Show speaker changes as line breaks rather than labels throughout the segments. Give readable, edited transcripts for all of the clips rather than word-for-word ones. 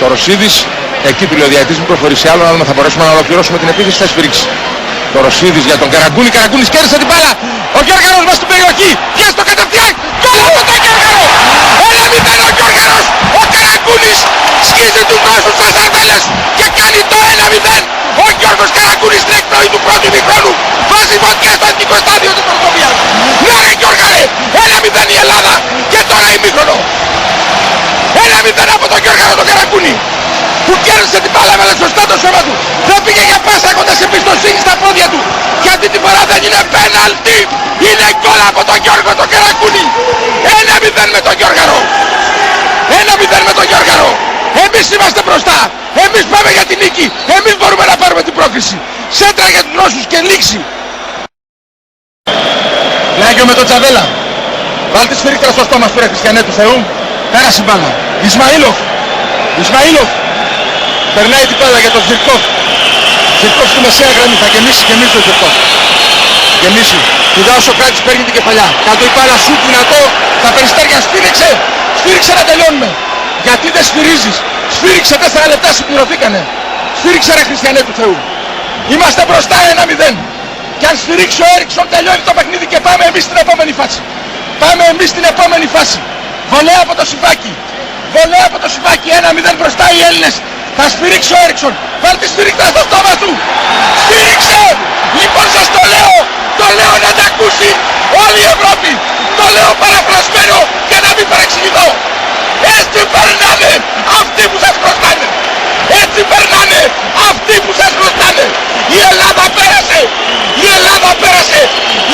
Το Ρωσίδης, εκεί του λέει ο διαιτητής μην προχωρήσει άλλο, αλλά θα μπορέσουμε να ολοκληρώσουμε την επίθεση, θα σφυρίξει. Το Ρωσίδης για τον Καραγκούνη, Καραγκούνης κέρδισε την μπάλα. Ο Γιώργαρος μέσα στην περιοχή, πιέζει το κατευθείαν. Γκολ από τον Γιώργαρο! 1-0 ο Γιώργαρος! Ο Καραγκούνης σκίζει τους Ρώσους στα σαρδέλες και κάνει το 1-0. Ο Γιώργος Καραγκούνης στην εκπνοή του πρώτου ημιχρόνου βάζει φωτιά στο εθνικό στάδιο της Βαρσοβίας. Ναι ρε Γιώργαρε! 1-0 η Ελλάδα και τώρα ημίχρονο. 1-0 από τον Γιώργαρο τον Καραγκούνη που κέρδισε την μπάλα με σωστά το σώμα του. Δεν πήγε για πάσα έχοντας εμπιστοσύνη στα πόδια του. Γιατί την φορά δεν είναι πέναλτι. Είναι γκολ από τον Γιώργο τον Καραγκούνη. 1-0 με τον Γιώργαρο. 1-0 με τον Γιώργαρο. Εμείς είμαστε μπροστά. Εμείς πάμε για την νίκη. Εμείς μπορούμε να πάρουμε την πρόκριση. Σέντρα για τους Ρώσους και λήξη. Πλάγιο με τον Τζαβέλα. Βάλτε σφυρίκτρα στο στόμα σου ρε Χριστιανέ του Θεού. Πέρασε η μπάλα. Ισμαήλοφ. Ισμαήλοφ. Περνάει την μπάλα για τον Ζιρκόφ. Ζιρκόφ στη μεσαία γραμμή. Θα γεμίσει το Ζιρκόφ. Γεμίσει. Είδα όσο κράτης παίρνει την κεφαλιά. Κάτω η μπάλα σου δυνατό. Τα περιστέρια σφύριξε. Σφύριξε να τελειώνουμε. Γιατί δεν σφυρίζεις. Σφύριξε 4 λεπτά συμπληρωθήκανε. Σφύριξε ρε Χριστιανέ του Θεού. Είμαστε μπροστά 1-0. Και αν σφυρίξει ο Έριξον τελειώνει το παιχνίδι και πάμε εμείς στην επόμενη φάση. Πάμε εμείς στην επόμενη φάση. Βολέα από το Σιβάκι. Βολέα από το Σιβάκι. 1-0 μπροστά οι Έλληνες. Θα σφυρίξει ο Έριξον. Βάλτε σφυρίκτρα στο στόμα του. Σφύριξε. Λοιπόν σας το λέω να τα ακούσει όλη η Ευρώπη. Το λέω παραφρασμένο για να μην παρεξηγηθώ. Έτσι περνάνε αυτοί που σας χρωστάνε. Έτσι περνάνε αυτοί που σας χρωστάνε. Η Ελλάδα πέρασε. Η Ελλάδα πέρασε.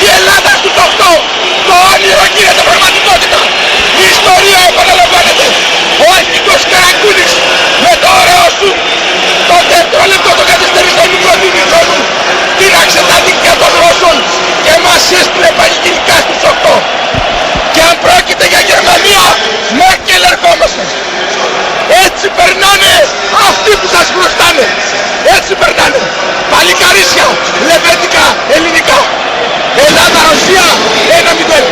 Η Ελλάδα στους 8. Το όνειρο γίνεται πραγματικότητα. Η ιστορία επαναλαμβάνεται. Ο εθνικός Καραγκούνης με το ωραίο σου το δεύτερο λεπτό των καθυστερήσεων του πρώτου ημιχρόνου τίναξε τα δίκτυα των Ρώσων και μας έστειλε πανηγυρικά στους 8. Και αν πρόκειται για Γερμανία, Μέρκελ ερχόμαστε. Έτσι περνάνε αυτοί που σας χρωστάνε. Έτσι περνάνε. Παλικαρίσια, λεβέντικα, ελληνικά. Ελλάδα-Ρωσία 1-0.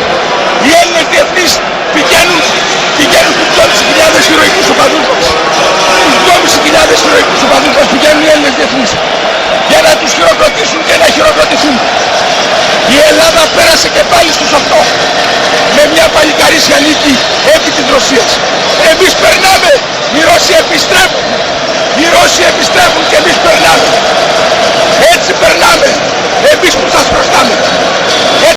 Οι Έλληνες διεθνείς πηγαίνουν στους 2.500 ηρωικούς οπαδούς μας. Στους 2.500 ηρωικούς οπαδούς μας πηγαίνουν οι Έλληνες διεθνείς. Για να τους χειροκροτήσουν και να χειροκροτηθούν. Η Ελλάδα πέρασε και πάλι στους 8. Με μια παλικαρίσια νίκη επί της Ρωσίας. Εμείς περνάμε. Οι Ρώσοι επιστρέφουν. Οι Ρώσοι επιστρέφουν και εμείς περνάμε. Έτσι περνάμε. Εμείς που σας χρωστάμε.